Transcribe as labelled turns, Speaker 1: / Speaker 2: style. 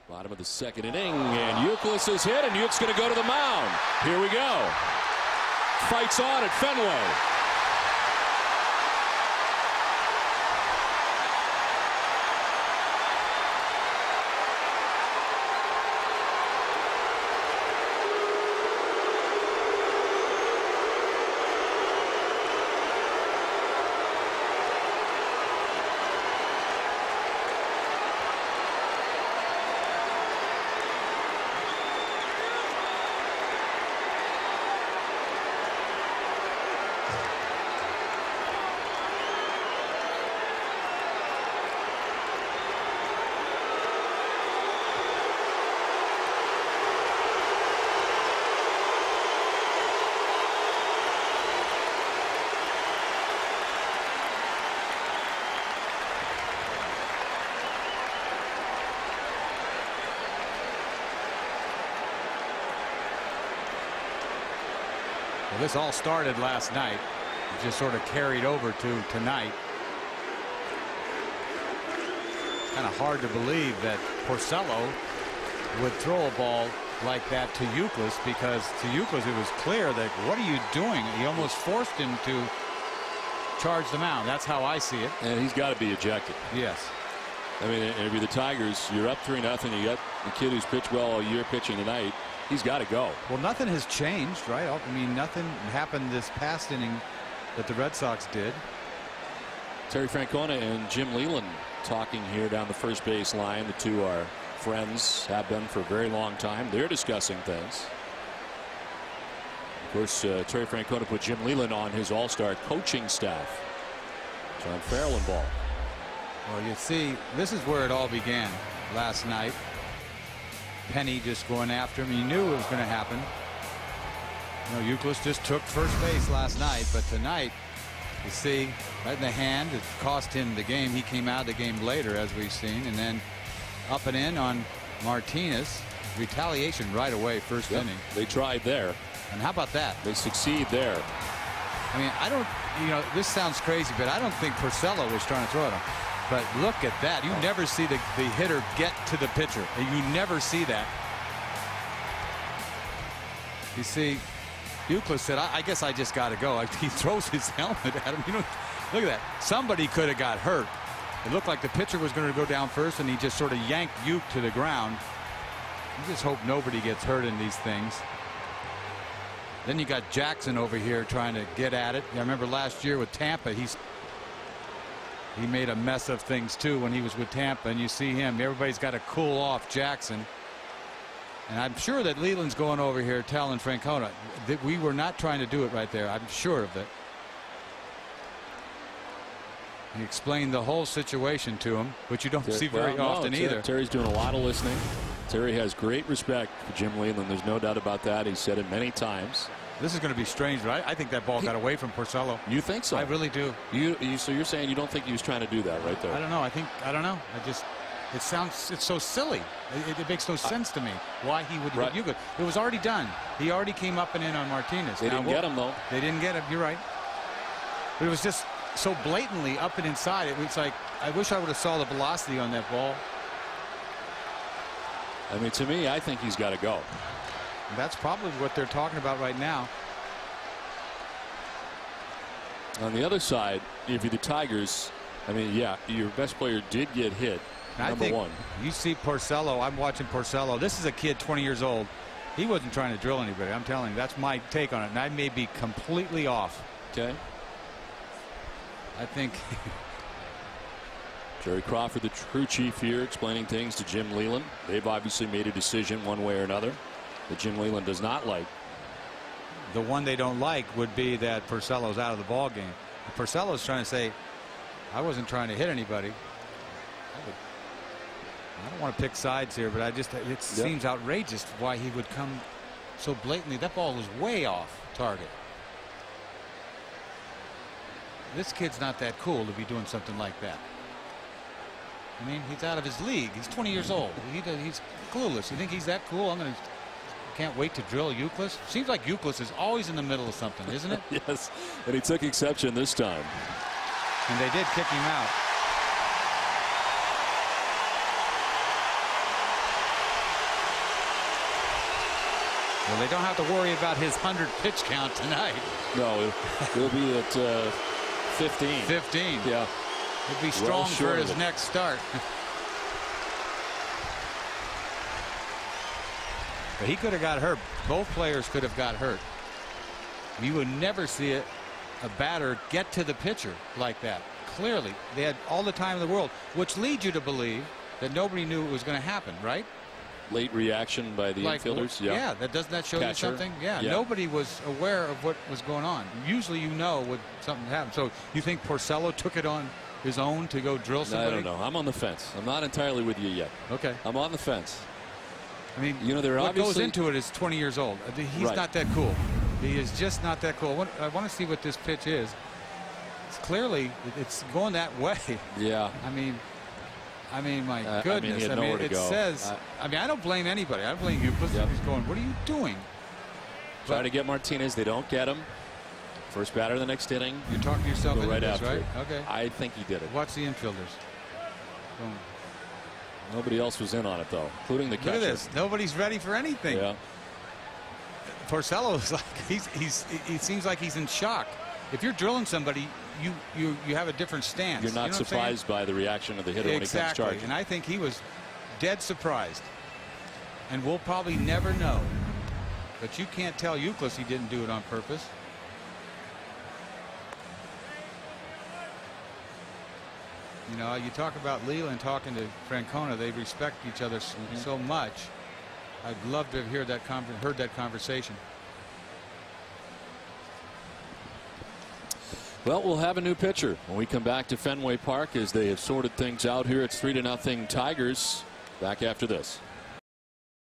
Speaker 1: Bottom of the second inning, and Youkilis is hit, and Yuke's going to go to the mound. Here we go. Fights on at Fenway.
Speaker 2: Well, this all started last night. It just sort of carried over to tonight. It's kind of hard to believe that Porcello would throw a ball like that to Youkilis, because to Youkilis it was clear that, what are you doing? He almost forced him to charge the mound. That's how I see it.
Speaker 1: And he's got to be ejected.
Speaker 2: Yes.
Speaker 1: I mean, if you're the Tigers, you're up 3-0. You got the kid who's pitched well all year pitching tonight. He's got to go.
Speaker 2: Well, nothing has changed, right? I mean, nothing happened this past inning that the Red Sox did.
Speaker 1: Terry Francona and Jim Leland talking here down the first base line. The two are friends, have been for a very long time. They're discussing things. Of course, Terry Francona put Jim Leland on his all-star coaching staff. John Farrell involved.
Speaker 2: Well, you see, this is where it all began last night. Penny just going after him. He knew it was going to happen. You know, Youkilis just took first base last night, but tonight, you see, right in the hand, it cost him the game. He came out of the game later, as we've seen, and then up and in on Martinez. Retaliation right away, first inning.
Speaker 1: They tried there.
Speaker 2: And how about that?
Speaker 1: They succeed there.
Speaker 2: I mean, I don't, you know, this sounds crazy, but I don't think Porcello was trying to throw at him. But look at that. You never see the hitter get to the pitcher. You never see that. You see, Youkilis said, I guess I just got to go. He throws his helmet at him. You know, look at that. Somebody could have got hurt. It looked like the pitcher was going to go down first, and he just sort of yanked Uke to the ground. You just hope nobody gets hurt in these things. Then you got Jackson over here trying to get at it. I remember last year with Tampa, he made a mess of things too when he was with Tampa, and you see him. Everybody's got to cool off Jackson. And I'm sure that Leland's going over here telling Francona that we were not trying to do it right there. I'm sure of it. He explained the whole situation to him, which you don't see very often either.
Speaker 1: Terry's doing a lot of listening. Terry has great respect for Jim Leland. There's no doubt about that. He said it many times.
Speaker 2: This is going to be strange, right? I think that ball got away from Porcello.
Speaker 1: You think so?
Speaker 2: I really do.
Speaker 1: So you're saying you don't think he was trying to do that right there?
Speaker 2: I don't know. I don't know. It's so silly. It makes no sense to me why he would hit Youkilis. It was already done. He already came up and in on Martinez.
Speaker 1: They didn't get him, though.
Speaker 2: They didn't get him. You're right. But it was just so blatantly up and inside. It was like, I wish I would have saw the velocity on that ball.
Speaker 1: I mean, to me, I think he's got to go.
Speaker 2: That's probably what they're talking about right now.
Speaker 1: On the other side, if you're the Tigers, I mean, yeah, your best player did get hit. Number one.
Speaker 2: You see Porcello. I'm watching Porcello. This is a kid 20 years old. He wasn't trying to drill anybody. I'm telling you, that's my take on it, and I may be completely off.
Speaker 1: Okay.
Speaker 2: I think
Speaker 1: Jerry Crawford, the crew chief here, explaining things to Jim Leland. They've obviously made a decision one way or another that Jim Leland does not like.
Speaker 2: The one they don't like would be that Porcello's out of the ball game. Porcello's trying to say, I wasn't trying to hit anybody. I don't want to pick sides here, but it seems outrageous why he would come so blatantly. That ball was way off target. This kid's not that cool to be doing something like that. I mean, he's out of his league. He's 20 years old. He's clueless. You think he's that cool? Can't wait to drill Youkilis. Seems like Youkilis is always in the middle of something, isn't it?
Speaker 1: Yes, and he took exception this time.
Speaker 2: And they did kick him out. Well, they don't have to worry about his 100 pitch count tonight.
Speaker 1: No, he'll be at 15.
Speaker 2: 15.
Speaker 1: Yeah.
Speaker 2: He'll be strong for his next start. But he could have got hurt. Both players could have got hurt. You would never see a batter get to the pitcher like that. Clearly, they had all the time in the world, which leads you to believe that nobody knew it was going to happen, right?
Speaker 1: Late reaction by the infielders.
Speaker 2: Yeah, doesn't that show you something? Yeah, nobody was aware of what was going on. Usually you know when something happened. So you think Porcello took it on his own to go drill somebody?
Speaker 1: I don't know. I'm on the fence. I'm not entirely with you yet.
Speaker 2: Okay.
Speaker 1: I'm on the fence.
Speaker 2: I mean,
Speaker 1: you know, they're
Speaker 2: what
Speaker 1: obviously
Speaker 2: goes into it is 20 years old. He's not that cool. He is just not that cool. I want to see what this pitch is. It's clearly it's going that way.
Speaker 1: Yeah.
Speaker 2: I mean, my goodness. It says. I don't blame anybody. I don't blame you. He's going, what are you doing?
Speaker 1: Try to get Martinez. They don't get him. First batter of the next inning.
Speaker 2: You're talking to yourself into
Speaker 1: right
Speaker 2: this,
Speaker 1: after.
Speaker 2: right? Okay.
Speaker 1: I think he did it.
Speaker 2: Watch the infielders. Boom.
Speaker 1: Nobody else was in on it, though, including the catcher.
Speaker 2: Look at this. Nobody's ready for anything.
Speaker 1: Yeah.
Speaker 2: Porcello is like he seems like he's in shock. If you're drilling somebody, you have a different stance.
Speaker 1: You're not surprised by the reaction of the hitter when he comes charging.
Speaker 2: And I think he was dead surprised. And we'll probably never know. But you can't tell Euclid he didn't do it on purpose. You know, you talk about Leland talking to Francona. They respect each other so much. I'd love to have heard that conversation.
Speaker 1: Well, we'll have a new pitcher when we come back to Fenway Park as they have sorted things out here. It's 3-0 Tigers. Back after this.